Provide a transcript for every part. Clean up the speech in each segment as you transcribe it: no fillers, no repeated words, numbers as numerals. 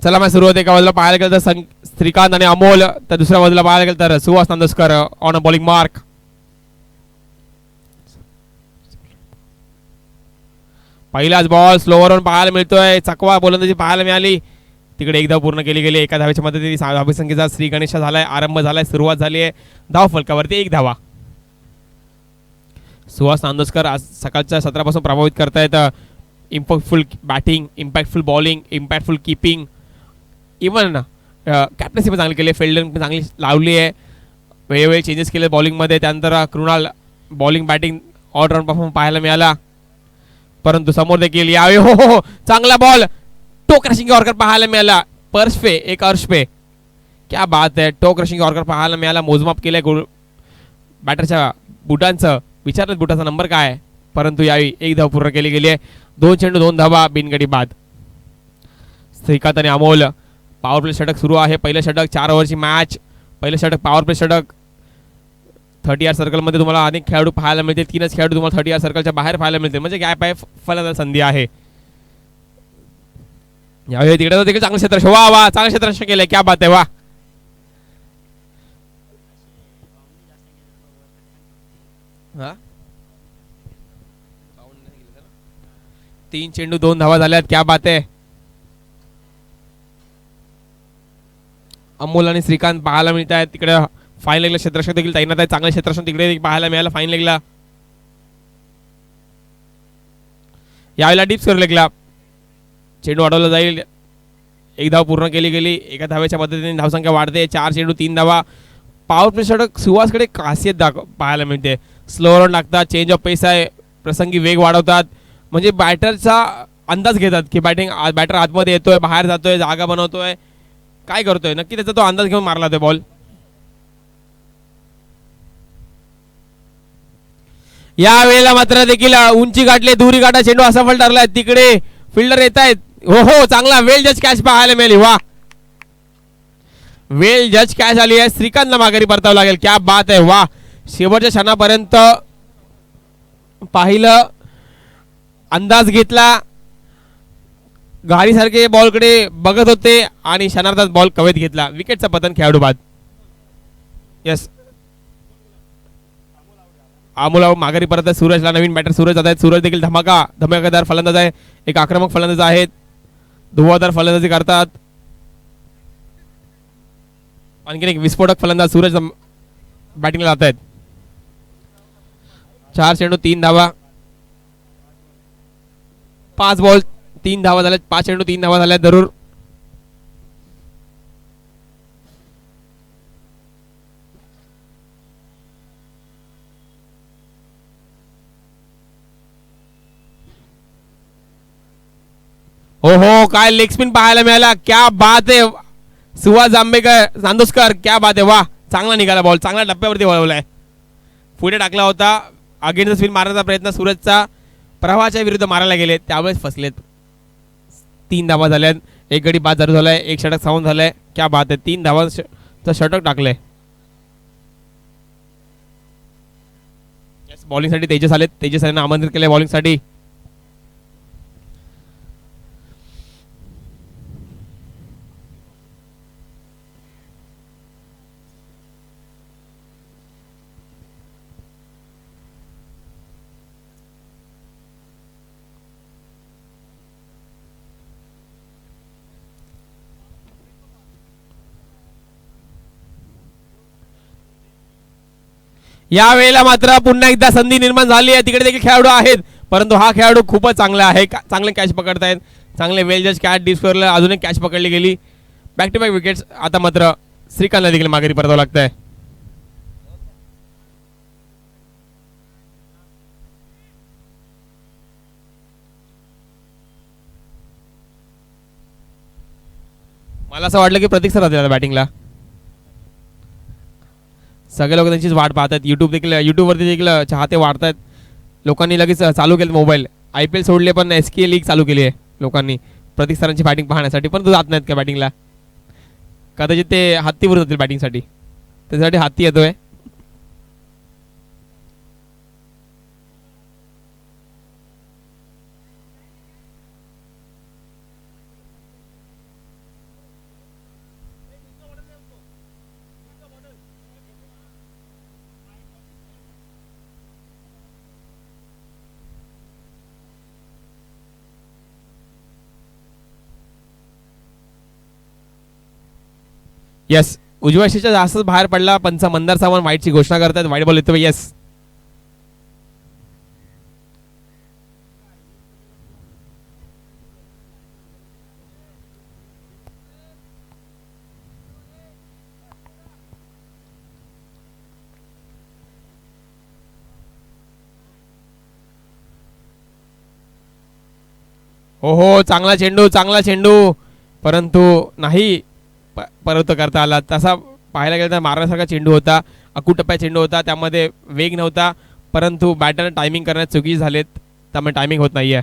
चला मॅच सुरू होते. एका बाजूला पाहायला गेलं तर श्रीकांत आणि अमोल, तर दुसऱ्या बाजूला पाहायला गेलं तर Suhas Nandurkar on a bowling mark. पहिलाच बॉल स्लोवरवरून पाहायला मिळतोय. चकवा गोलंदाजी पाहायला मिळाली. तिकडे एकदा पूर्ण केली गेली. एका धावेच्या मदतीने धावसंख्येचा श्री गणेश झालाय, आरंभ झालाय, सुरुवात झाली आहे. धाव फलकावरती 1 धावा. सुहास नांदुरकर आज सकाळच्या सत्रापासून प्रभावित करतायत. Impactful batting, impactful bowling, impactful keeping, even captaincy पण चांगली केली, फिल्डिंग पण चांगली लावली आहे. वेळोवेळी चेंजेस केले बॉलिंगमध्ये. त्यानंतर Krunal bowling batting all around performance पाहायला मिळाला. परंतु समोर देखील यावे हो चांगला बॉल टोक क्रशिंग यॉर्कर पाहायला मिळाला. पर्सफे एक अर्शपे, क्या बात आहे. टोक क्रशिंग यॉर्कर पाहायला मिळाला. मोजमाप केलंय बॅटरच्या बुटांचं. विचारलं बुटाचा नंबर काय आहे, परंतु यावेळी 1 धाव पूर्ण केली गेली आहे. 2 चेंडू 2 धावा, बिनगडी बाद. श्रीकांत आणि अमोल पॉवर प्ले षटक सुरू आहे. पहिलं षटक 4 ओव्हरची मॅच. पहिलं षटक पॉवर प्ले षटक. 30 सर्कलमध्ये तुम्हाला अनेक खेळाडू पाहायला मिळतील. 3च खेळाडू तुम्हाला 30 सर्कलच्या बाहेर पाहायला मिळतील, म्हणजे गॅप आहे, फलंदाज संधी आहे. यावेळी तिकडे देखील चांगलं क्षेत्र, वा वा चांगलं क्षेत्र केलंय, क्या बात आहे, वा. हा 3 चेंडू 2 धावा झाल्यात, क्या बात आहे. अमोल आणि श्रीकांत पाहायला मिळत आहेत. तिकडे फाईन लेगला क्षेत्ररक्षक देखील तैनात आहे. चांगले क्षेत्ररक्षण तिकडे पाहायला मिळालं फाईन लेगला. यावेळेला डीप स्कोर लेगला चेंडू अडवला जाईल. 1 धाव पूर्ण केली गेली. एका धावेच्या मदतीने धावसंख्या वाढते. 4 चेंडू 3 धावा. पॉवर प्ले षटक सुहासकडे खासियत पाहायला मिळते. स्लो रन लागतात, चेंज ऑफ पेस आहे, प्रसंगी वेग वाढवतात, म्हणजे बॅटरचा अंदाज घेतात की बॅटर आतमध्ये येतोय, बाहेर जातोय, जागा बनवतोय, काय करतोय नक्की, त्याचा तो अंदाज घेऊन मारला तो बॉल. या वेळेला मात्र देखील उंची गाठली, दुरी गाठा चेंडू असफल ठरलाय. तिकडे फिल्डर येत आहेत. हो चांगला वेल जज कॅच पाहायला मिळाली, वा. वेल जज कॅच आली आहे. श्रीकांतला माघारी परतावं लागेल, क्या बात आहे, वा. शेवटच्या क्षणापर्यंत पाहिलं, अंदाज घेतला, घारीसारखे बॉलकडे बघत होते आणि क्षणार्धात बॉल कवेत घेतला. विकेटचा पतन, खेळाडू बाद. यस, अमोल माघारी परत आहे. सूरजला नवीन बॅटर सूरज जात आहेत. सूरज देखील धमाकेदार फलंदाज आहे, एक आक्रमक फलंदाज आहेत, धुवाधार फलंदाजी करतात. आणखीन एक विस्फोटक फलंदाज सूरज बॅटिंगला जात आहेत. 4 चेंडू 3 धावा, 5 बॉल 3 धावा झाल्यात. 5 चेंडू 3 धावा झाल्यात जरूर. हो काय लेग स्पिन पाहायला मिळाला, क्या बात आहे. सुहास नांदुरकर, क्या बात आहे, वा. चांगला निघाला बॉल, चांगल्या टप्प्यावरती वळवलाय, पुढे टाकला होता. अगेन्स्ट स्पिन मारण्याचा प्रयत्न सूरजचा प्रवाहाच्या विरुद्ध मारायला गेले, त्यावेळेस फसलेत. 3 धावा झाल्यात. 1 गडी बाद जरूर झालाय, 1 षटक साऊंड झालंय, क्या बात आहे. 3 धावांचं षटक टाकलंय. बॉलिंगसाठी तेजस आलेत. तेजस यांना आमंत्रित केलंय बॉलिंगसाठी. या वेळेला मात्र पुन्हा एकदा संधी निर्माण झाली आहे. तिकडे देखील खेळाडू आहेत, परंतु हा खेळाडू खूपच चांगला आहे, चांगले कॅच पकडतायत, चांगले वेल जज कॅच. डीप स्कोअरला अजून एक कॅच पकडली गेली. Back to back wickets. आता मात्र श्रीकांतला देखील माघारी परतावं लागतंय. मला असं वाटलं की प्रतीक सर होते बॅटिंगला. सगळे लोक त्यांचीच वाट पाहतात. युट्यूबवरती देखील चाहते वाढतात. लोकांनी लगेच चालू केलं मोबाईल. IPL सोडले, पण SK लीग चालू केली आहे लोकांनी प्रतीक सरांची बॅटिंग पाहण्यासाठी. पण तो जात नाहीत का बॅटिंगला, कदाचित ते हत्तीवर जातील बॅटिंगसाठी, त्यासाठी हत्ती येतोय. यस, उजव्या शीच्या जास्त बाहेर पडला. पंच मंदार सावंत वाईटची घोषणा करतात. वाईट बॉल येतो. यस, हो हो, चांगला चेंडू, चांगला चेंडू, परंतु नाही परत करता आला. तसा पाहायला गेलं तर मारण्यासारखा चेंडू होता. अकुटप्प्या चेंडू होता, त्यामध्ये वेग नव्हता, परंतु बॅटर टायमिंग करण्यात चुकी झालेत, त्यामुळे टायमिंग होत नाहीये.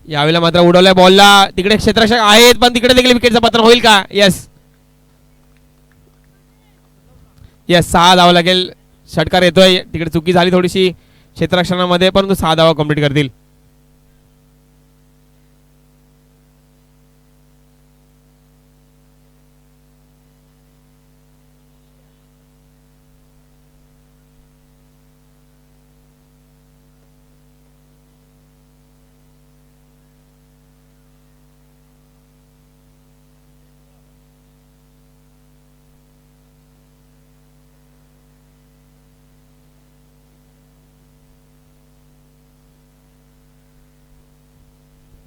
यावेळेला मात्र उडवल्या बॉलला. तिकडे क्षेत्ररक्षक आहेत, पण तिकडे देखील विकेटचं पतन होईल का? यस यस, 6 धावा लागेल. षटकार येतोय. तिकडे चुकी झाली थोडीशी क्षेत्ररक्षणामध्ये, परंतु 6 धावा कंप्लीट करतील.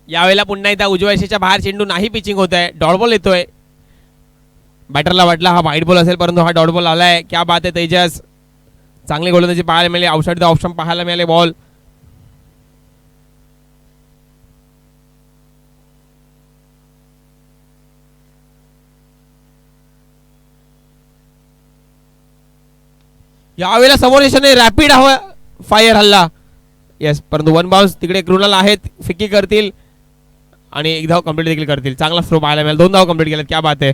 यावेळेला पुन्हा एकदा उजव्या रेषेच्या बाहेर चेंडू, नाही पिचिंग होत आहे. डॉट बॉल येतोय. बॅटरला वाटला हा वाईट बॉल असेल, परंतु हा डॉट बॉल आलाय. क्या बात आहे तेजस, चांगली गोलंदाजी पाहायला मिळाली. आउटसाइड द ऑप्शन पाहायला मिळाले. बॉल यावेळेला समोर यशाने रॅपिड फायर हल्ला. येस, परंतु वन बाउन्स. तिकडे कृणाल आहेत, फिक्की करतील आणि एक धाव कंप्लीट देखील करतील. चांगला थ्रो पाहायला मिळाला. 2 धाव कंप्लीट केल्यात. क्या बात आहे.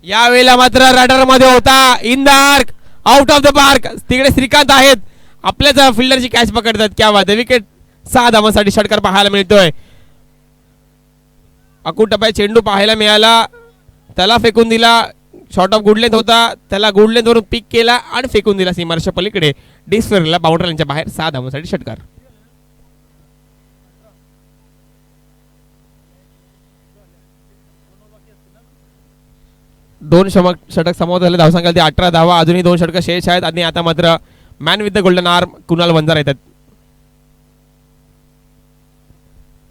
यावेळेला मात्र रडार मध्ये होता. In the arc, out of the park. तिकडे श्रीकांत आहेत, आपल्याच फिल्डरची कॅच पकडतात. क्या बात आहे. विकेट. 6 धावांसाठी षटकार पाहायला मिळतोय. अकुटप्प्या चेंडू पाहायला मिळाला, त्याला फेकून दिला. शॉर्ट ऑफ गुडलेंथ होता, त्याला गुडलेंथ वरून पिक केला आणि फेकून दिला सीमारेषा पलीकडे. डिस्फेअरला बाउंड्री लाईनच्या बाहेर. 6 धावांसाठी षटकार. दोन षटक समाप्त झाले. धावसंख्या 18 धावा. अजूनही 2 षटक शेष आहेत आणि आता मात्र man with the golden arm Kunal Vanjar येतात.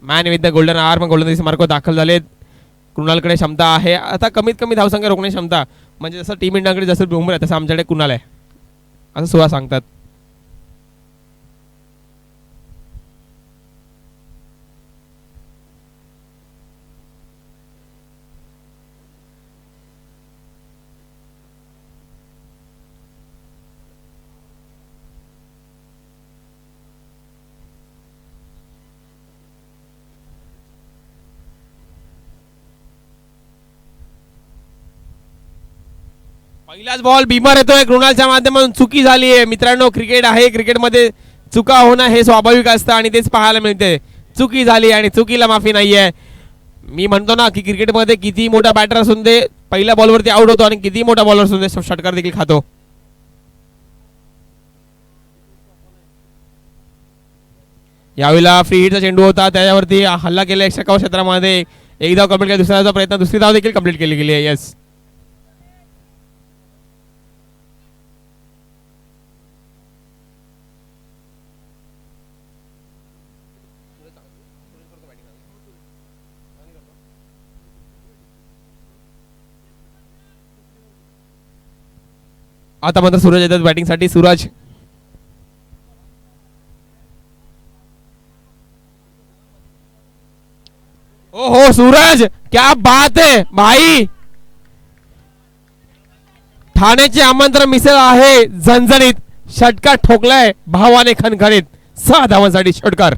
Man with the golden arm गोलंदाजी मार्क दाखल झालेत. कुणालकडे क्षमता आहे आता कमीत कमी धावसंख्या रोखण्याची क्षमता, म्हणजे जसं टीम इंडियाकडे जसं बुमरा आहे तसं आमच्याकडे कुणाल आहे, असं सुद्धा सांगतात. पहिलाच बॉल बीमर येतोय कृणालच्या माध्यमातून. चुकी झाली आहे मित्रांनो. क्रिकेट आहे, क्रिकेटमध्ये चुका होणं हे स्वाभाविक असतं आणि तेच पाहायला मिळते. चुकी झाली आणि चुकीला माफी नाहीये. मी म्हणतो ना की क्रिकेटमध्ये किती मोठा बॅटर असून दे पहिल्या बॉलवरती आउट होतो आणि किती मोठा बॉलर असून दे षटकार देखील खातो. यावेळेला फ्री हिटचा चेंडू होता, त्याच्यावरती हल्ला केला षटकावर क्षेत्रामध्ये. एक धाव कंप्लीट केला, दुसऱ्या धावचा प्रयत्न, दुसरी धाव देखील कंप्लीट केली गेली आहे. यस, आता मात्र सूरज येतात बॅटिंगसाठी. सूरज ओ हो सूरज, क्या बात है भाई. ठाण्याचे आमंत्रण मिसळ आहे झणझणीत. षटकार ठोकलाय भावाने खणखणीत. 6 धावांसाठी षटकार.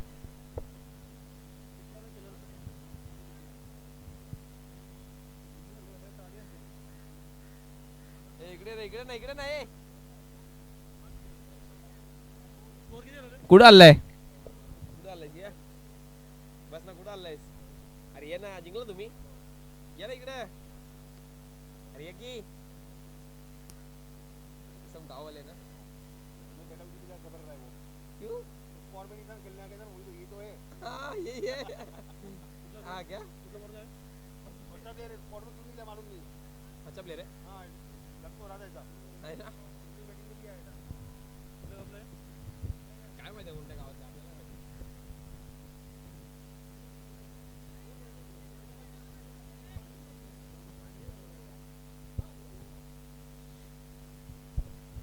इकडे नाही कुठं आलाय बस ना कुठं आलायस अरे ये ना जिंकलो तुम्ही या ना इकडे अरे ये की सब गाँव वाले ना क्यों फॉर्मेट इंसान खेलने आ गया ना वही तो है हाँ यही है हाँ क्या अच्छा प्लेयर फॉर्मेट तुम नहीं मालूम नहीं अच्छा प्लेयर है हाँ लग तो रहा था ऐसा है ना बैटिंग में किया है ना काय माहिती आहे कोणत्या गावात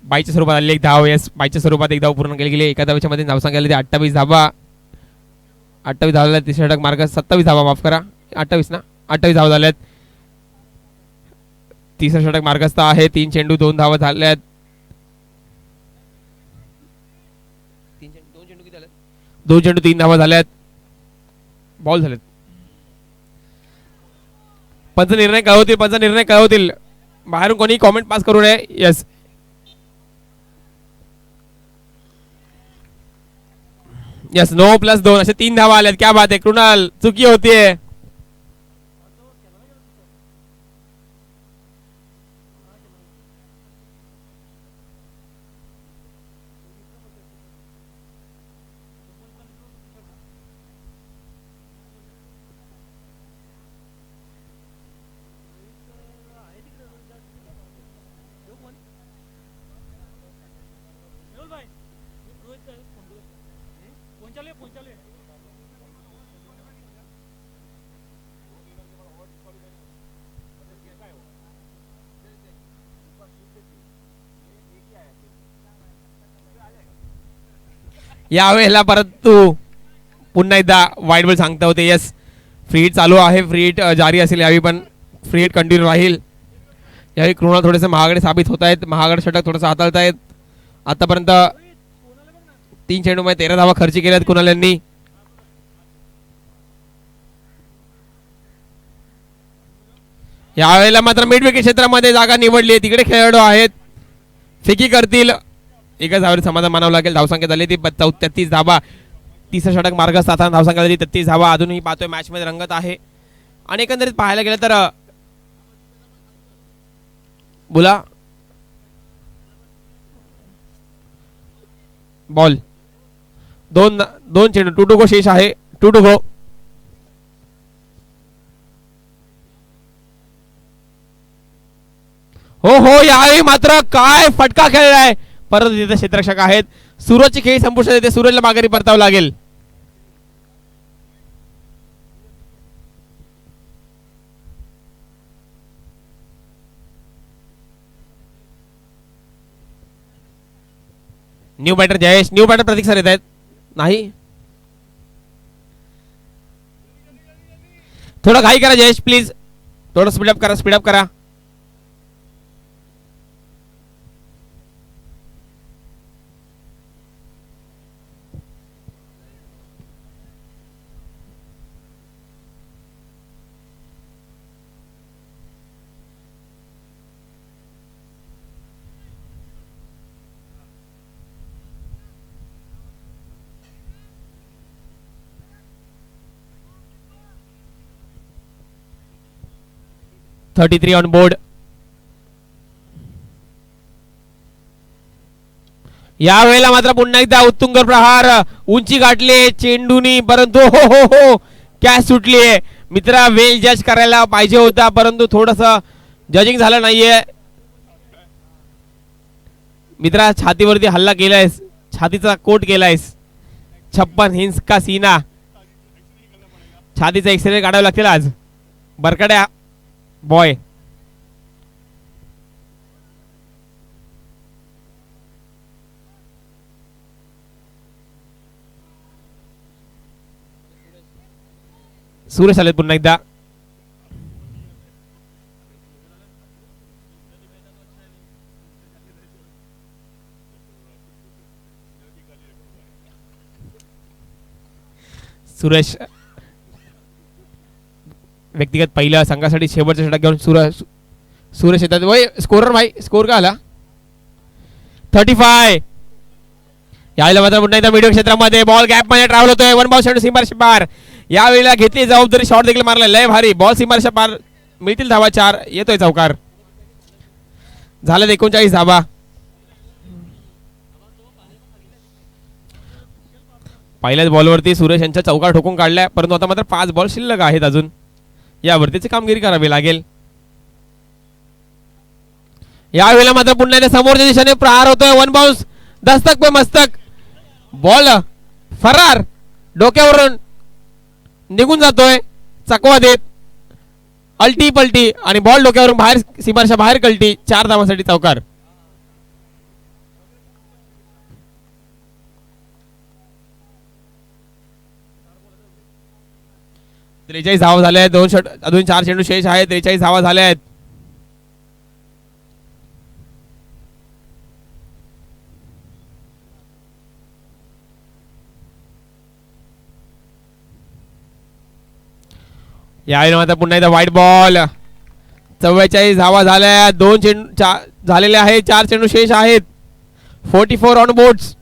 बाईच्या स्वरूपात आलेली एक धाव येस बाईच्या स्वरूपात एक धाव पूर्ण केली गेली एका धावेच्या मध्ये नाव सांगायला ते 28 धावा 28 धावला तिसरा षटक मार्ग 27 धावा माफ करा 28 ना 28 धावा झाल्यात तिसरा षटक मार्गस्थ आहे 3 चेंडू 2 धावा झाल्यात 2 चेंडू 3 धावा झाल्यात बॉल झालेत पंच निर्णय काय होतील बाहेरून कोणी कॉमेंट पास करू नये यस यस 9+2 असे 3 धावा आल्यात क्या बात आहे कृणाल चुकी होतीये यावेळेला परत तू पुन्हा एकदा वाईड बॉल सांगता होते यस फ्री हिट चालू आहे फ्री हिट जारी असेल यावेळी पण फ्री हिट कंटिन्यू राहील यावेळी कृणाल थोडेसे महागडे साबित होत आहेत महागडे षटक थोडंसं हाताळत आहेत आतापर्यंत 3 चेंडूमध्ये 13 धावा खर्च केल्यात कुणाल यांनी यावेळेला मात्र मिड विकेट क्षेत्रामध्ये जागा निवडली आहे तिकडे खेळाडू आहेत फेकी करतील एका धावावर समाधान मानावं लागेल धावसंख्या झाली ती 33 धावा तिसरा षटक मार्ग 7 धावसंख्या झाली 33 धावा अजूनही पाहतोय मॅच मध्ये रंगत आहे आणि एकंदरीत पाहायला गेलं तर बोला बॉल 2 चेंडू 2 टू गो शेष आहे 2 टू गो हो यावेळी मात्र काय फटका खेळलाय परत तिथे क्षेत्ररक्षक आहेत सूरजची खेळी संपुष्टात येते सूरजला माघारी परतावं लागेल new batter Jayesh new batter Pratik sir येत आहेत नाही थोडं घाई करा जयेश प्लीज थोडं स्पीडअप करा .33 ऑन बोर्ड यावेळेला मात्र पुन्हा एकदा उत्तुंग प्रहार उंची गाठले चेंडूनी परंतु हो कॅच सुटली मित्रा वेल जज करायला पाहिजे होता परंतु थोडस जजिंग झालं नाहीये मित्रा छातीवरती हल्ला केलायस छातीचा कोट केलायस 56 हिंस का सीना छातीचा एक्सरे काढावं लागतील आज बरकड्या बॉय सुरेश आलेत पुन्हा एकदा सुरेश व्यक्तिगत पहिल्या संघासाठी शेवटचा षटक घेऊन सुरेश येतात वय स्कोरर भाई स्कोर का आला 35. यावेळेला मात्र पुन्हा एकदा मिडियम क्षेत्रामध्ये बॉल गॅप मध्ये ट्रॅव्हल होतोय. वन बॉल शेंडू सीमारेषा पार. यावेळेला घेतली जबाबदारी शॉट देखील मारला लय भारी बॉल सीमारेषा पार. मिळतील धावा 4. येतोय चौकार झालं 39 धावा. पहिल्याच बॉलवरती सुरेश यांच्या चौकार ठोकून काढल्या परंतु आता मात्र 5 बॉल शिल्लक आहेत अजून यावरतीची कामगिरी करावी लागेल. यावेळेला मात्र पुन्हा एकदा समोरच्या दिशेने प्रहार होतोय. वन बाउन्स दस्तक पे मस्तक बॉल फरार डोक्यावरून निघून जातोय चकवा देत अल्टी पलटी आणि बॉल डोक्यावरून बाहेर सीमारेषा बाहेर कलटी. 4 धावांसाठी चौकार. त्रेचाळीस धावा झाल्या आहेत. 2 षट अजून 4 चेंडू शेष आहेत. 43 धावा झाल्या आहेत. यावेळी आता पुन्हा एकदा व्हाईट बॉल. 44 धावा झाल्या. 2 चेंडू झालेले आहेत. 4 चेंडू शेष आहेत. 44 ऑन बोर्ड्स.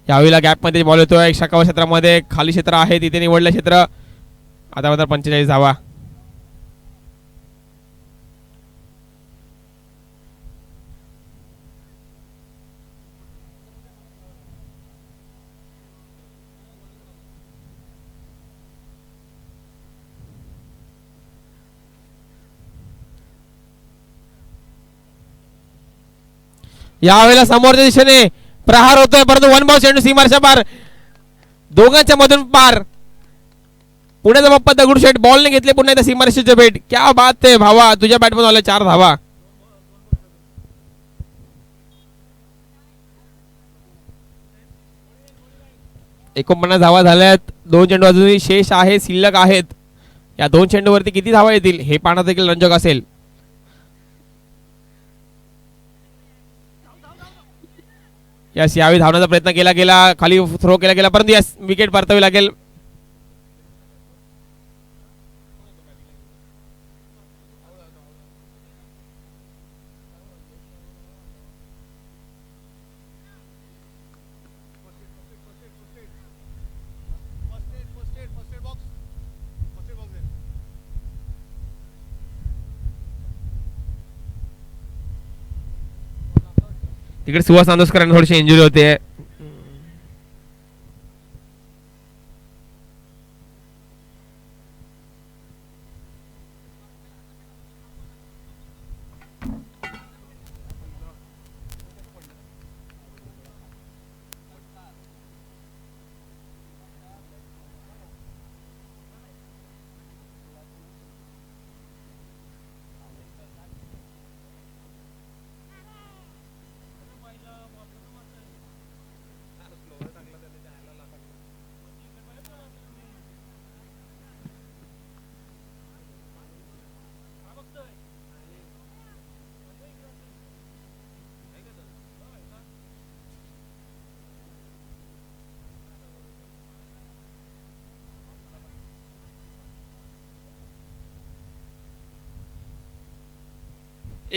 यावेळेला गॅप मध्ये बॉल येतोय. शाखावर क्षेत्रामध्ये खाली क्षेत्र आहे तिथे निवडलं क्षेत्र. आता मात्र 45 धावा. यावेळेला समोरच्या दिशेने प्रहार होतोय परंतु वन बॉल चेंडू सीमारेषा पार. दोघांच्या मधून पार. पुण्याचा बाप्पा दगडूशेठ बॉलने घेतले पुन्हा एकदा सीमारेषेचे भेट. क्या बात आहे भावा तुझ्या बॅटमधून आल्या 4 धावा. एकोणपन्नास धावा झाल्यात. 2 चेंडू अजूनही शेष आहे शिल्लक आहेत. या 2 चेंडूवरती किती धावा येतील हे पाहणं देखील रंजक असेल. यस यावेळी धावण्याचा प्रयत्न केला गेला खाली थ्रो केला गेला परंतु यस विकेट परतावी लागेल. तिकडे सुहास नांदोसकरांना थोडीशी इंजुरी होते.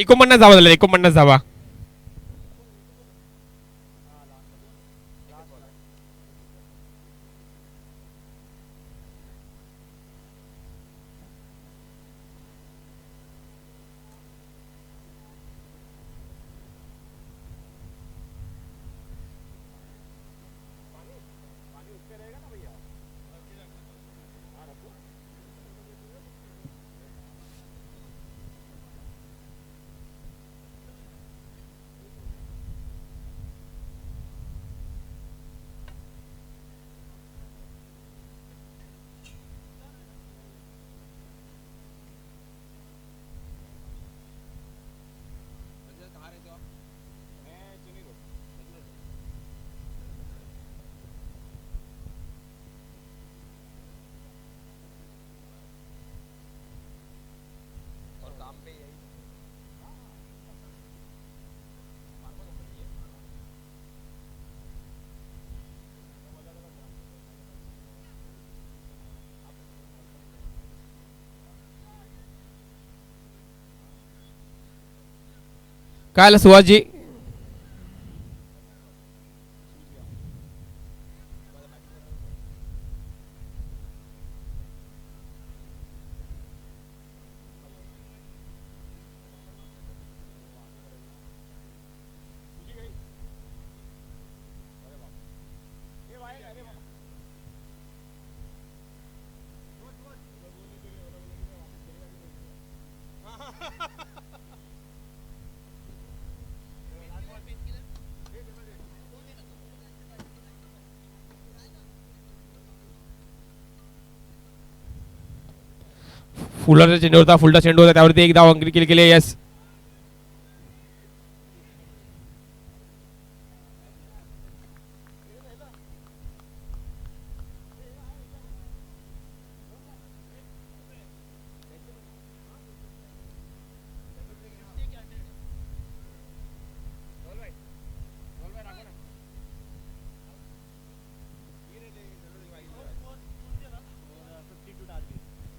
एकोणपन्नास धावा झाल्या. 49 धावा. काय आलं सुहासजी? फुलरचा चेंडू होता, फुलटा चेंडू होता, त्यावरती एक धाव अंकित केले. Yes,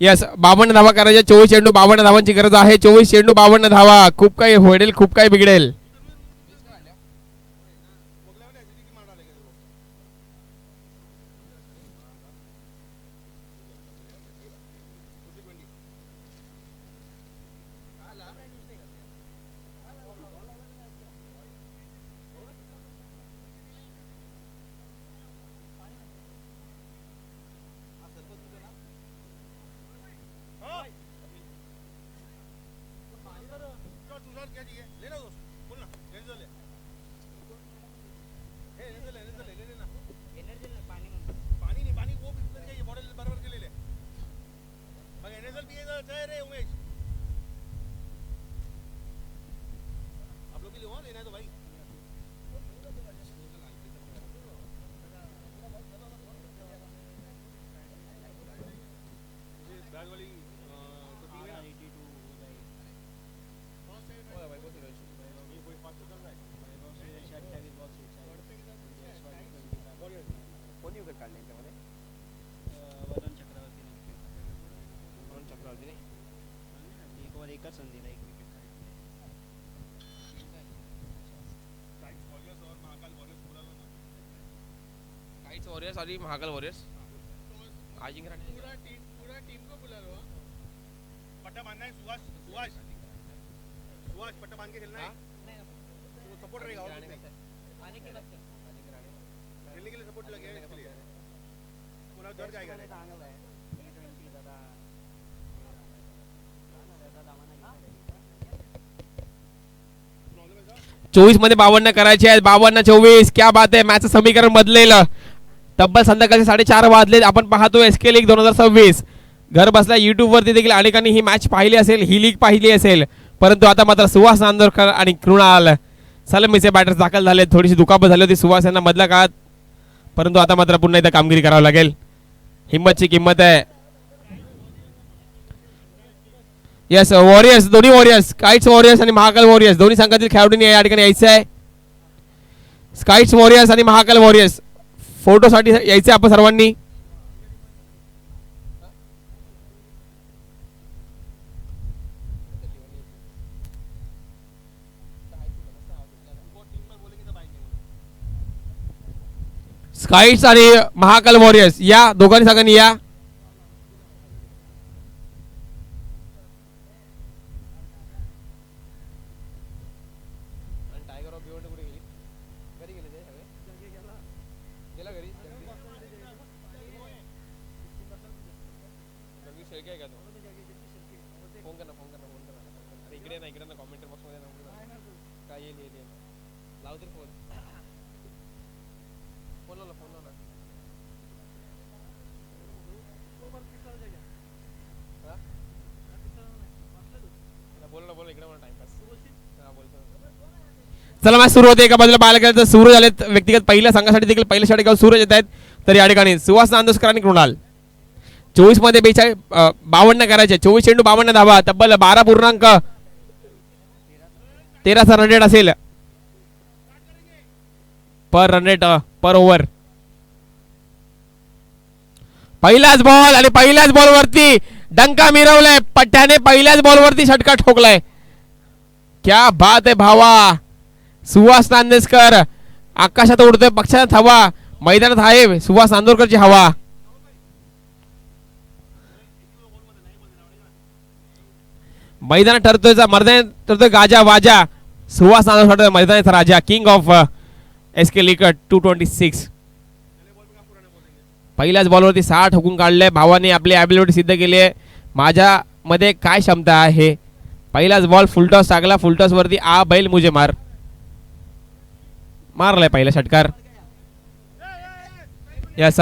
yes. 52 धावा करायच्या. 24 चेंडू 52 धावांची गरज आहे. 24 चेंडू 52 धावा. खूप काही होईल, खूप काही बिघडेल. वॉरियर्स और महाकाल वॉरियर्स आजिंग पूरा टीम को बुला लो. पट्टा बांधना है. सुभाष सुभाष सुभाष पट्टा बांध के खेलना है. वो सपोर्ट रहेगा. और आने के लिए खेलने के लिए सपोर्ट लगे है. इसलिए पूरा डर जाएगा. 24 मध्ये 52 करायचे आहेत. 52-24. क्या बात आहे. मॅचचं समीकरण बदलेलं. तब्बल संध्याकाळचे 4:30 वाजले. आपण पाहतो SK लीग 2026. घर बसल्या YouTube वरती देखील अनेकांनी ही मॅच पाहिली असेल, ही लीग पाहिली असेल. परंतु आता मात्र सुहास नांदोरकर आणि कृणाल सलमीचे बॅटर्स दाखल झाले. थोडीशी दुखापत झाली होती सुहास यांना मधल्या काळात, परंतु आता मात्र पुन्हा एकदा कामगिरी करावी लागेल. हिम्मतची किंमत आहे. यस, वॉरियर्स, दोन्ही वॉरियर्स, काइट्स वॉरियर्स आणि महाकाल वॉरियर्स दोन्ही संघातील खेळाडूंनी या ठिकाणी यायचं आहे. स्काइट्स वॉरियर्स आणि महाकाल वॉरियर्स फोटोसाठी यायचे आपण सर्वांनी. स्काइट्स आणि महाकाल वॉरियर्स या दोघांनी संघांनी या. चला मॅच सुरू होते. एका बाजूला पाहायला गेलं तर सूरज आलेत व्यक्तिगत पहिल्या संघासाठी देखील पहिल्या षटकावर सूरज येत आहेत. तर या ठिकाणी सुहास नांदोरकर आणि कृणाल 24 मध्ये 52 करायचे. 24 चेंडू 52 धावा. तब्बल 12.13 रन रेट असेल पर रन रेट पर ओव्हर. पहिलाच बॉल आणि पहिल्याच बॉलवरती डंका मिरवलाय पट्ट्याने. पहिल्याच बॉलवरती षटका ठोकलाय. क्या बात आहे भावा. सुहास नांदेसकर आकाशात उडतोय, पक्षात हवा, मैदानात आहे सुहास नांदोरकरची हवा. मैदानात ठरतोय मर्दानात ठरतोय गाजा वाजा. सुहास नांदोरकर मैदानाचा राजा, किंग ऑफ SK लिकट 226. पहिल्याच बॉलवरती 6 ठोकून काढले भावाने, आपली ॲबिलिटी सिद्ध केली आहे. माझ्यामध्ये काय क्षमता आहे. पहिलाच बॉल फुलटॉस टाकला, फुलटॉस वरती आ बैल मुझे मार मारलाय पहिला षटकार. Yes,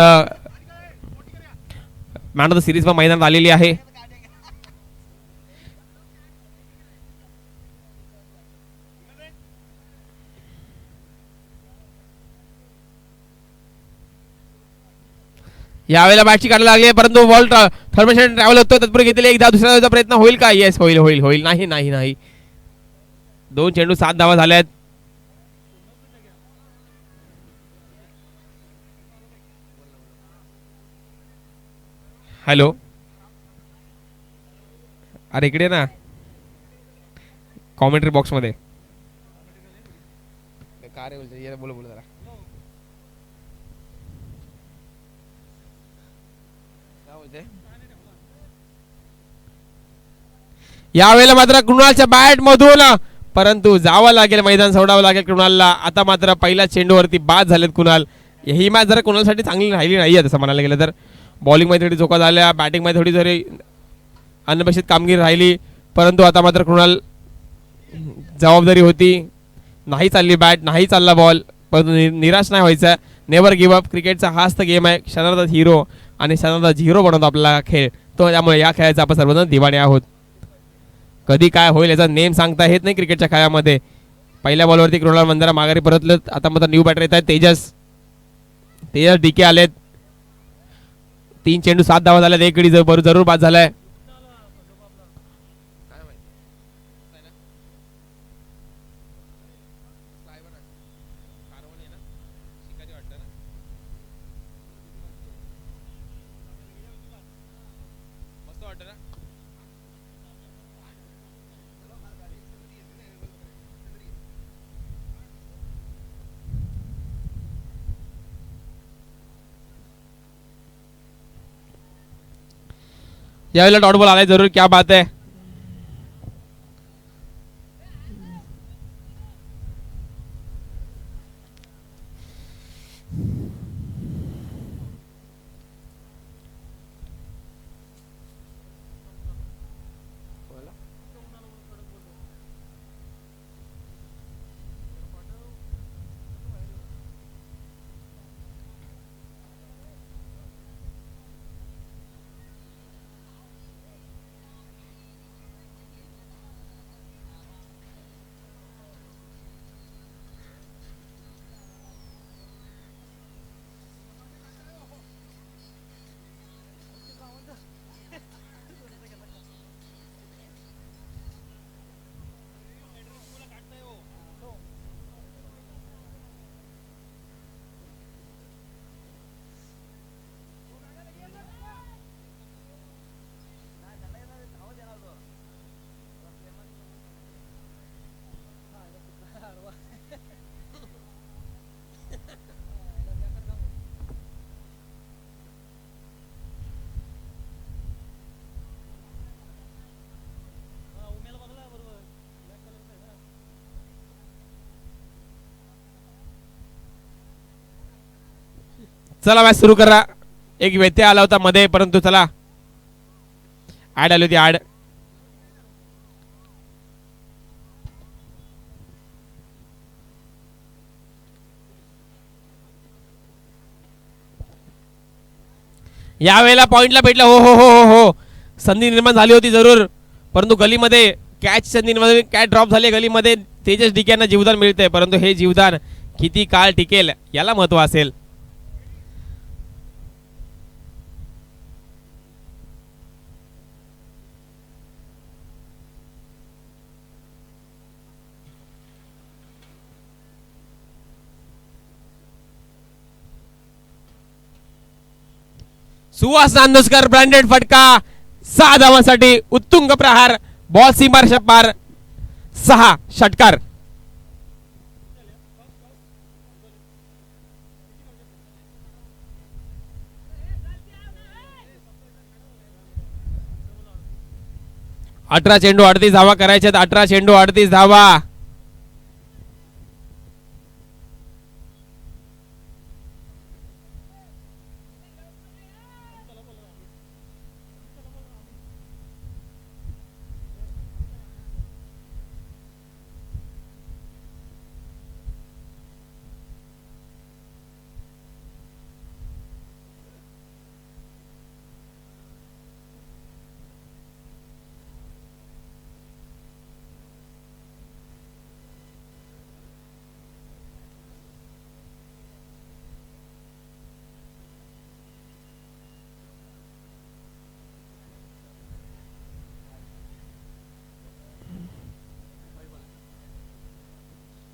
man of the series पण मैदानात आलेली आहे. यावेळेला बॅटची काढायला लागली, परंतु बॉल थर्मेशन ट्रॅव्हल होतो. तत्पूर्वी घेतलेले एकदा दुसऱ्या प्रयत्न होईल का. येस, होईल होईल होईल. नाही नाही नाही. 2 चेंडू 7 धावा झाल्यात. हॅलो, अरे इकडे ना कॉमेंट्री बॉक्स मध्ये काय बोलतो, बोला बोला जरा. यावेळेला मात्र कृणालच्या बॅट मधून, परंतु जावं लागेल, मैदान सोडावं लागेल कृणालला. आता मात्र पहिल्या चेंडूवरती बाद झालेत कुणाल. ही मॅच जरा कुणालसाठी चांगली राहिली नाही तसं म्हणायला गेलं तर. बॉलिंगमध्ये थोडी चोका झाल्या, बॅटिंगमध्ये थोडी जरी अनपेक्षित कामगिरी राहिली, परंतु आता मात्र कृणाल जबाबदारी होती. नाही चालली बॅट, नाही चालला बॉल, परंतु निराश नाही व्हायचं. Never give up. क्रिकेटचा हाच तर गेम आहे, क्षणार्धात हिरो आणि क्षणार्धात झिरो बनवतो आपला खेळ तो. त्यामुळे या खेळाचा आपण सर्वजण दिवाणे आहोत. कधी काय होईल याचा नेम सांगता येत नाही क्रिकेटच्या खेळामध्ये. पहिल्या बॉलवरती कृणाल मंदारा माघारी परतलेत. आता मात्र न्यू बॅटर येत आहेत. तेजस डीके आलेत. 3 चेंडू 7 धावा झाल्यात. एक गडी जरूर बाद झालाय. यावेळेला डॉट बॉल आलाय जरूर. क्या बात आहे. चला मॅच सुरू करा. एक व्यत्यय आला होता मध्ये, परंतु चला ऍड आली होती ऍड. यावेळेला पॉइंटला भेटला. हो हो हो हो हो. संधी निर्माण झाली होती जरूर, परंतु गलीमध्ये कॅच संधी निर्माण, कॅच ड्रॉप झाली गलीमध्ये. तेजस डिक्यांना जीवदान मिळते, परंतु हे जीवदान किती काळ टिकेल याला महत्व असेल. सुहास नांदोसकर ब्रँडेड फटका 6 धावांसाठी उत्तुंग प्रहार. बॉल सीमारेषा पार. 6 षटकार. अठरा चेंडू 38 धावा करायच्यात. 18 चेंडू 38 धावा.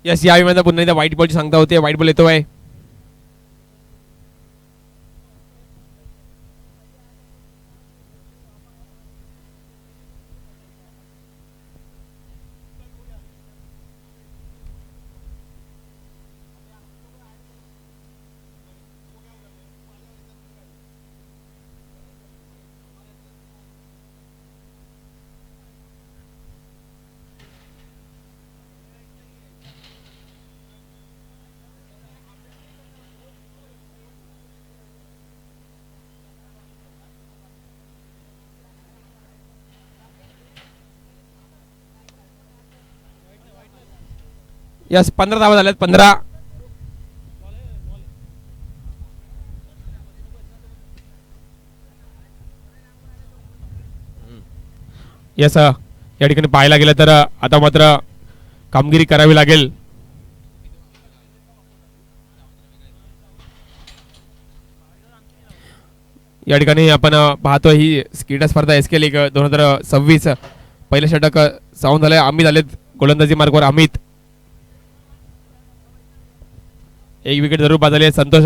यस यावेळी माझा पुन्हा एकदा व्हाईट बॉलची सांगता होते. व्हाईट बॉल येतोय. यस 15 धावा झाल्यात. 15. यस या ठिकाणी पाहायला गेलं तर आता मात्र कामगिरी करावी लागेल. या ठिकाणी आपण पाहतो ही क्रीडा स्पर्धा एसके लीग 2026. पहिले षटक साऊंड झाले. अमित आलेत गोलंदाजी मार्गावर. अमित एक विकेट जरूर बाद झाली. संतोष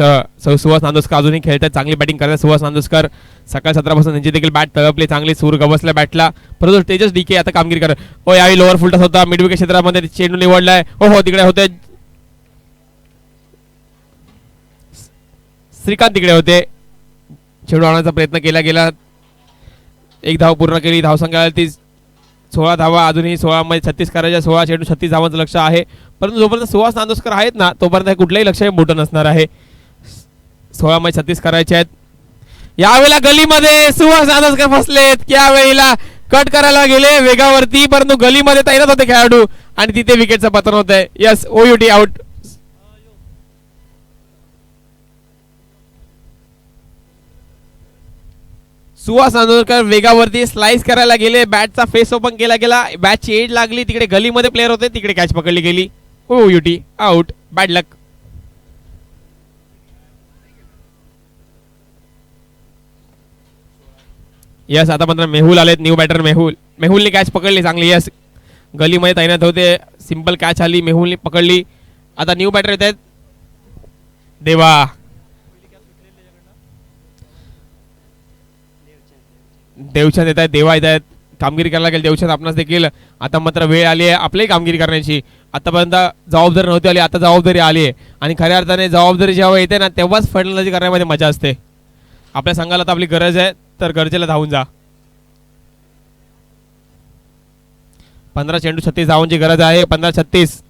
सुहास नांदुसकर अजूनही खेळतात. चांगली बॅटिंग करतात सुहास नांदुसकर. सकाळ 17 त्यांची देखील बॅट तळपली. चांगली सूर गवसल्या बॅटला. परंतु तेजस डीके आता कामगिरी करत. हो यावेळी लोअर फुलटस होता. मिड विकेट क्षेत्रामध्ये चेंडू निवडलाय. हो हो तिकडे होते श्रीकांत. तिकडे होते. चेंडू आणण्याचा प्रयत्न केला गेला. एक धाव पूर्ण केली. धावसंख्या ती 16 धावा. अजूनही 16 मध्ये 36 करायच्या. 16 चेंडू 36 धावांचं लक्ष आहे. परंतु जोपर्यंत सुहास नांदुसकर आहेत ना तोपर्यंत कुठलंही लक्ष मोठं नसणार आहे. 16 मध्ये 36 करायचे आहेत. यावेळेला गलीमध्ये सुहास नांदुसकर फसलेत. यावेळेला कट करायला गेले वेगावरती परंतु गलीमध्ये तैनात होते खेळाडू आणि तिथे विकेटचं पतन होत आहे. Yes O U. Suhas Nandurkar वेगावरती स्लाइस करायला गेले. बॅटचा फेस ओपन केला गेला. बॅटची एज लागली. तिकडे गलीमध्ये प्लेअर होते. तिकडे कॅच पकडली गेली. OUT out. बॅड लक. यस आता मात्र मेहुल आलेत. न्यू बॅटर मेहुलने कॅच पकडली चांगली. यस गलीमध्ये तैनात होते. सिंपल कॅच आली. मेहुलने पकडली. आता न्यू बॅटर येत आहेत. देवा देवचंद येत आहेत. देवा येत आहेत. कामगिरी करायला गेले देवचंद. आपणास देखील आता मात्र वेळ आली आहे आपली कामगिरी करण्याची. आतापर्यंत जबाबदारी नव्हती आली. आता जबाबदारी आली आहे आणि खऱ्या अर्थाने जबाबदारी जेव्हा येते ना तेव्हाच फलंदाजी करण्यामध्ये मजा असते. आपल्या संघाला तर आपली गरज आहे तर गरजेला धावून जा. 15 चेंडू 36 धावांची गरज आहे. 15-36.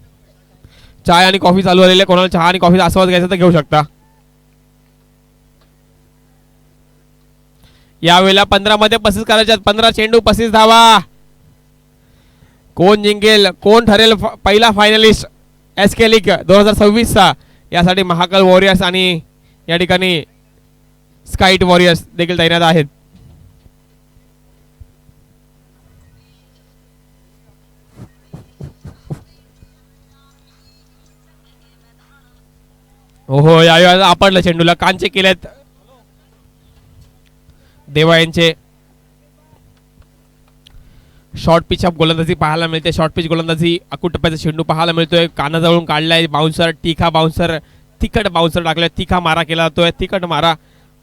चाय आणि कॉफी चालू झालेली आहे. कोणाला चहा आणि कॉफीचा आस्वाद घ्यायचा तर घेऊ शकता. यावेळेला 15 मध्ये 35 करायच्यात. 15 चेंडू 35 धावा. कोण जिंकेल कोण ठरेल पहिला फायनलिस्ट एसके लीग 2026 चा. यासाठी महाकाल वॉरियर्स आणि या ठिकाणी स्काईट वॉरियर्स देखील तैनात आहेत. हो यावेळेला आपडलं चेंडूला. कांचे केलेत देवा यांचे. शॉर्ट पिच ऑफ गोलंदाजी पाहायला मिळते. शॉर्ट पिच गोलंदाजी अकूट टप्प्याचा चेंडू पाहायला मिळतोय. कानाजवळून काढलाय. बाउन्सर तिखा बाउन्सर तिखट बाउन्सर टाकलाय. तिखा मारा केला जातोय. तिखट मारा.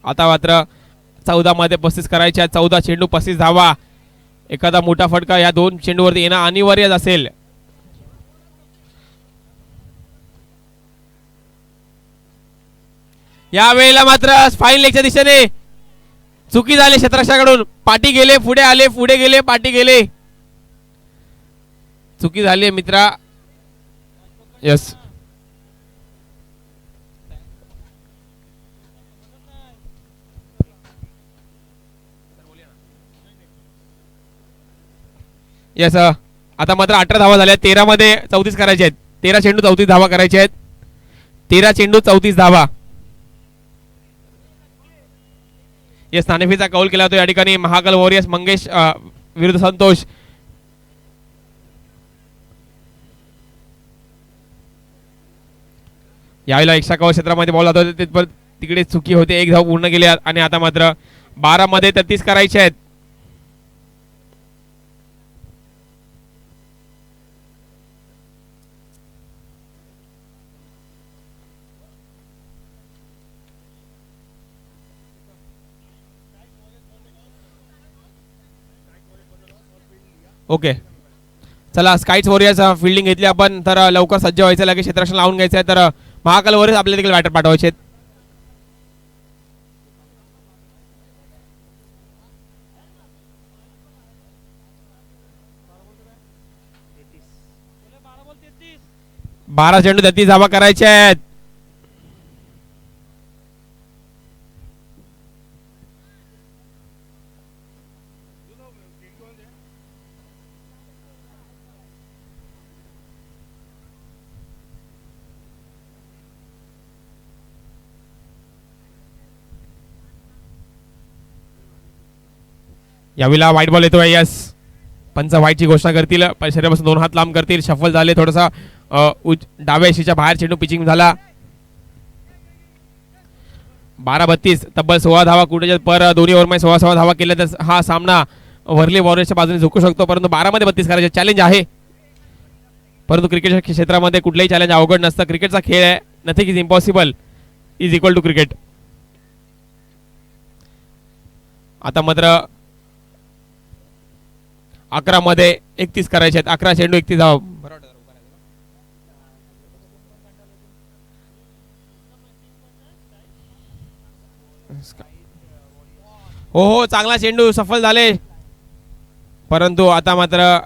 आता मात्र 14 मध्ये 35 करायच्या. 14 चेंडू 35 धावा. एखादा मोठा फटका या दोन चेंडूवरती येणं अनिवार्य असेल. यावेळेला मात्र फाईन लेगच्या दिशेने चुकी झाली क्षेत्ररक्षकाकडून. पाठी गेले, पुढे आले, पुढे गेले, पाठी गेले, चुकी झाली मित्रा. यस यस आता मात्र 18 धावा झाल्या. 13 मध्ये 34 करायचे आहेत. 13 चेंडू 34 धावा करायचे आहेत. 13 चेंडू 34 धावा. यस नाणेफेचा कौल केला होता या ठिकाणी. महाकाल वॉरियर्स मंगेश विरुद्ध संतोष. यावेळेला एक्स्ट्रा कव्हर क्षेत्रामध्ये बॉल जातो तिकडे चुकी होते. एक धाव पूर्ण केली आणि आता मात्र 12 मध्ये 33 करायचे आहेत. ओके चला स्काईट्स वॉरियर्स फिल्डिंग घेतली आपण. तर लवकर सज्ज व्हायचं, लगेच क्षेत्ररक्षण लावून घ्यायचं आहे. तर महाकाल वॉरियर्स आपल्या देखील बॅटर पाठवायचे. बारा चेंडू 33 धावा करायच्या आहेत. यावेळेला व्हाईट बॉल येतोय. यस पंच व्हाईटची घोषणा करतील. शरीरापासून 2 हात लांब करतील. शफल झाले थोडासा डाव्या यशीच्या बाहेर चेंडू पिचिंग झाला. 12-32 तब्बल 16 धावा कुठे पर दोन्ही ओव्हरमध्ये 16 धावा केल्या तर हा सामना वर्ली वॉरियर्सच्या बाजूने झुकू शकतो. परंतु 12 मध्ये 32 करायचे चॅलेंज आहे. परंतु क्रिकेट क्षेत्रामध्ये कुठलेही चॅलेंज अवघड नसतं. क्रिकेटचा खेळ आहे. Nothing is impossible is equal to cricket. आता मात्र 11 मध्ये 31 करायचे आहेत. 11 चेंडू 31 धावा. हो हो चांगला चेंडू सफल झाले. परंतु आता मात्र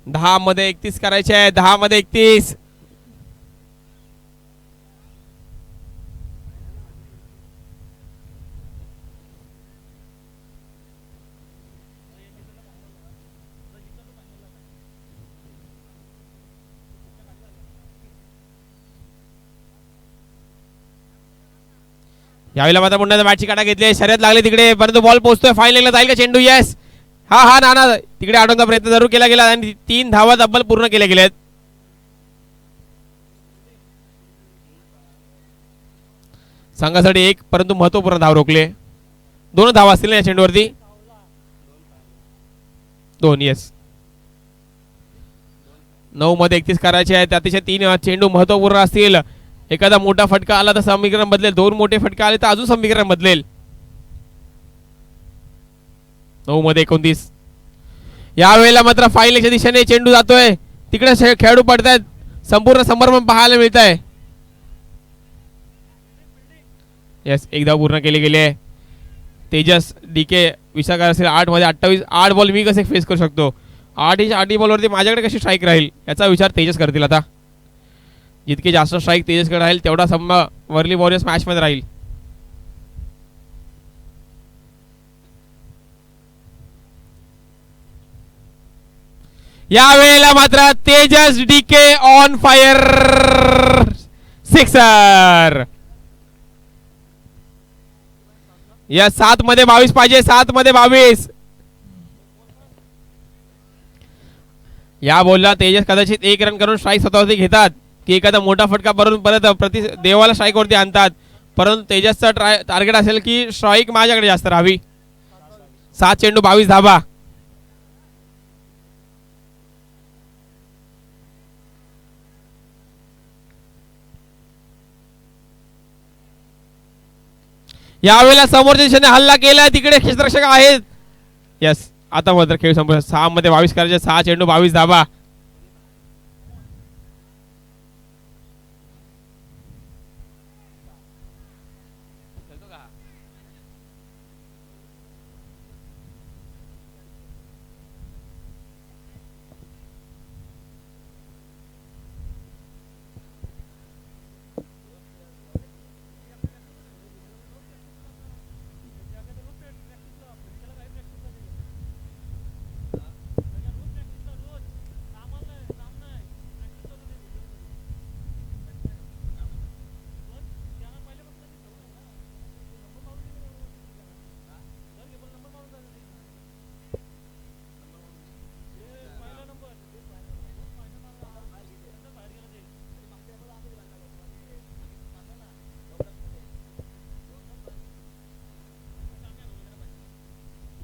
10 मध्ये 31 करायचे आहे. 10 मध्ये 31. यावेळेला मात्र मुंड्याचा बॅटची काटा घेतली. शर्यत लागली तिकडे परंतु बॉल पोहोचतोय. फाईनलला जाईल का चेंडू. यस हा नाना तिकडे अडवण्याचा प्रयत्न जरूर केला गेला आणि 3 धावा तब्बल पूर्ण केल्या गेल्यात. संघासाठी एक परंतु महत्वपूर्ण धाव रोखले. 2 धावा असतील ना या चेंडूवरती. 2 यस 9 मध्ये 31 करायचे आहेत. अतिशय 3 चेंडू महत्वपूर्ण असतील. एखादा मोठा फटका आला तर समीकरण बदलेल. 2 मोठे फटका आले तर अजून समीकरण बदलेल. 9 मध्ये 29. यावेळेला मात्र फाईनलच्या दिशेने चेंडू जातोय. तिकडे खेळाडू पडतायत. संपूर्ण संभ्रम पाहायला मिळत आहे. यस एक धाव पूर्ण केली गेली आहे. तेजस डीके विशाखा असेल 8 मध्ये 28. 8 बॉल मी कसे फेस करू शकतो. 8 बॉलवरती माझ्याकडे कशी स्ट्राईक राहील याचा विचार तेजस करतील. आता जितके जास्त स्ट्राईक तेजसकडे राहील तेवढा संभा वर्ली वॉरियर्स मॅच मध्ये राहील. यावेळेला मात्र Tejas DK on fire. Sixer. या 7 मध्ये 22 पाहिजे. 7 मध्ये 22. या बॉलला तेजस कदाचित 1 रन करून स्ट्राईक स्वतःवरती घेतात की एखादा मोठा फटका भरून परत देवाला स्ट्राईक वरती आणतात. परंतु तेजसचा टार्गेट असेल की स्ट्राईक माझ्याकडे जास्त राहावी. 7 चेंडू 22 धावा. यावेळेला समोरच्या दिशेने हल्ला केला. तिकडे क्षेत्ररक्षक आहेत. यस आता मात्र खेळ संपला. 6 मध्ये 22 करायचे. 6 चेंडू 22 धावा.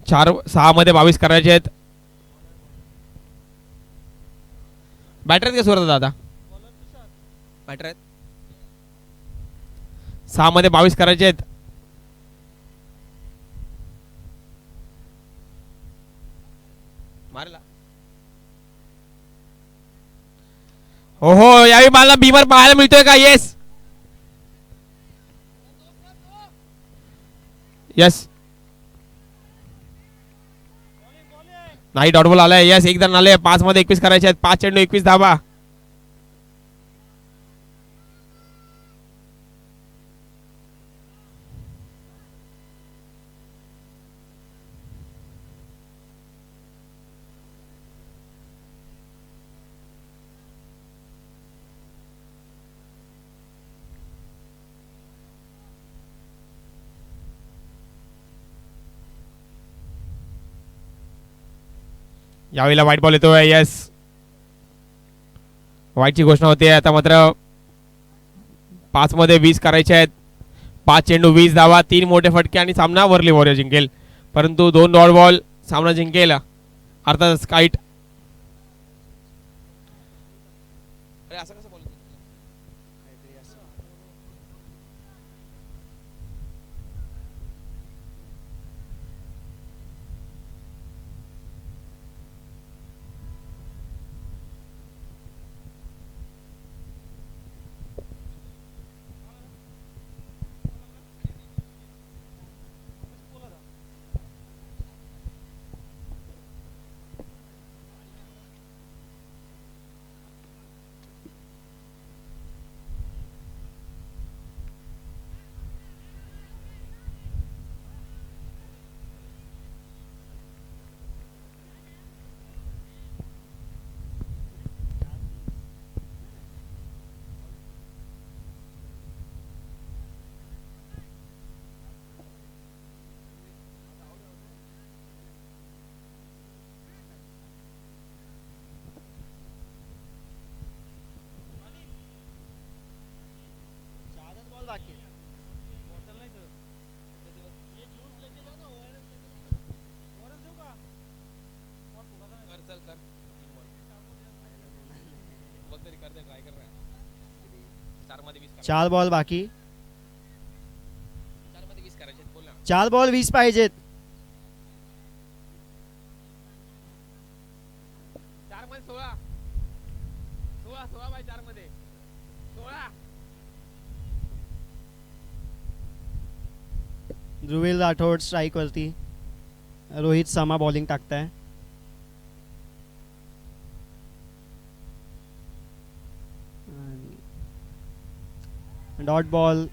6 मध्ये 22 करायचे आहेत. बॅटर आहेत का सुरत दादा? बॅटर आहेत. 6 मध्ये 22 करायचे आहेत. मारला. हो हो, यावेळी मला बीमर पाहायला मिळतोय का? Yes yes. नाही, डॉट बॉल आलाय. येस, एक रन आले. 5 मध्ये 21 करायचे आहेत. 5 चेंडू 21 धावा. यावेळेला व्हाईट बॉल येतोय. येस, व्हाईटची घोषणा होते आता. मात्र 5 मध्ये 20 करायचे आहेत. 5 चेंडू 20 धावा. 3 मोठे फटके आणि सामना वर्ली वॉरियर जिंकेल. परंतु 2 डॉट बॉल सामना जिंकेल अर्थात स्काईट. चार बॉल बाकी. 4 बॉल 20 पाहिजेत. 4 मध्ये 16. 16 बाय 4 मध्ये 16. ध्रुवील राठोड स्ट्राईक वरती. रोहित शर्मा बॉलिंग टाकताय. Dot ball.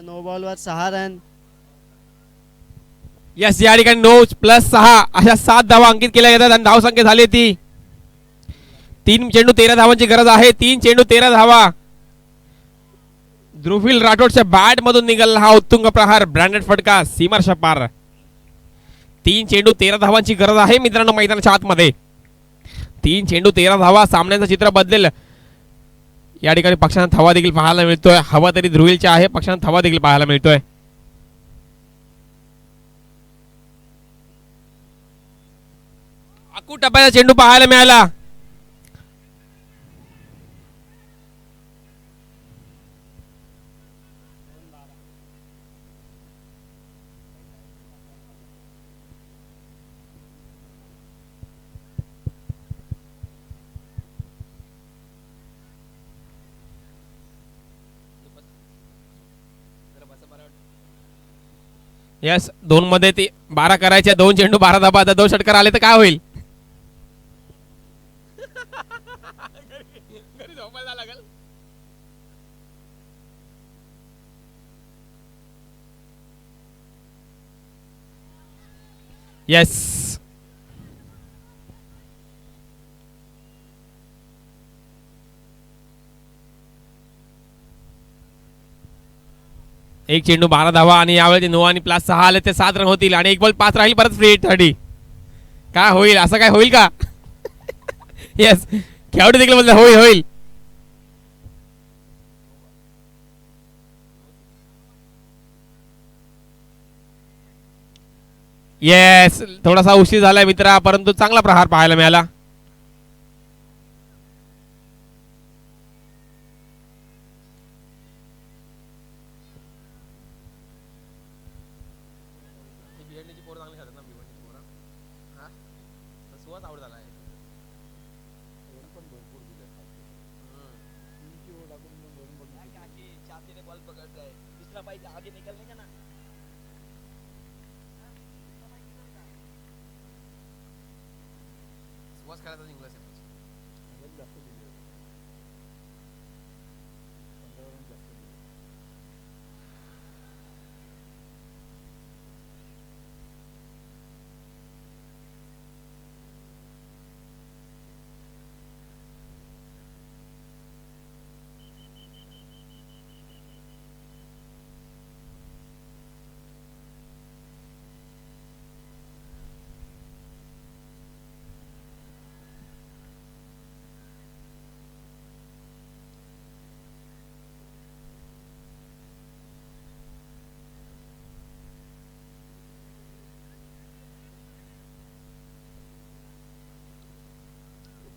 नो बॉल वर 6 रन. यस, या ठिकाणी 9+6 अशा 7 धावा अंकित केल्या जातात आणि धाव संख्या झाली ती 3 चेंडू 13 धावांची गरज आहे. 3 चेंडू 13 धावा. ध्रुवील राठोडच्या बॅट मधून निघाला हा उत्तुंग प्रहार. ब्रँडेड फटका सीमारेषा पार. 3 चेंडू 13 धावांची गरज आहे मित्रांनो मैदानाच्या आतमध्ये. 3 चेंडू 13 धावा. सामन्याचं चित्र बदलेल. या ठिकाणी पक्षांना थवा देखील पाहायला मिळतोय. हवा तरी ध्रुवीलच्या आहे. पक्षांना थवा देखील पाहायला मिळतोय. आकू टप्प्याचा चेंडू पाहायला मिळाला. यस, 2 मध्ये 12 करायच्या. 2 चेंडू 12 धाबा. आता 2 षटकार आले तर काय होईल? येस. एक चेंडू 12 धावा आणि यावेळी 9 आणि प्लस 6 आले ते 7 रन होतील आणि एक बॉल 5 राहील परत फ्री हिट साठी. काय होईल, असं काय होईल का? येस, खेळाडू देखील म्हणलं होईल होईल. येस, थोडासा उशीर झालाय मित्रा, परंतु चांगला प्रहार पाहायला मिळाला.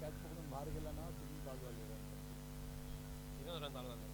कॅच पकडून बाहेर गेला ना तुम्ही बाजू आले. रन चालू झाले.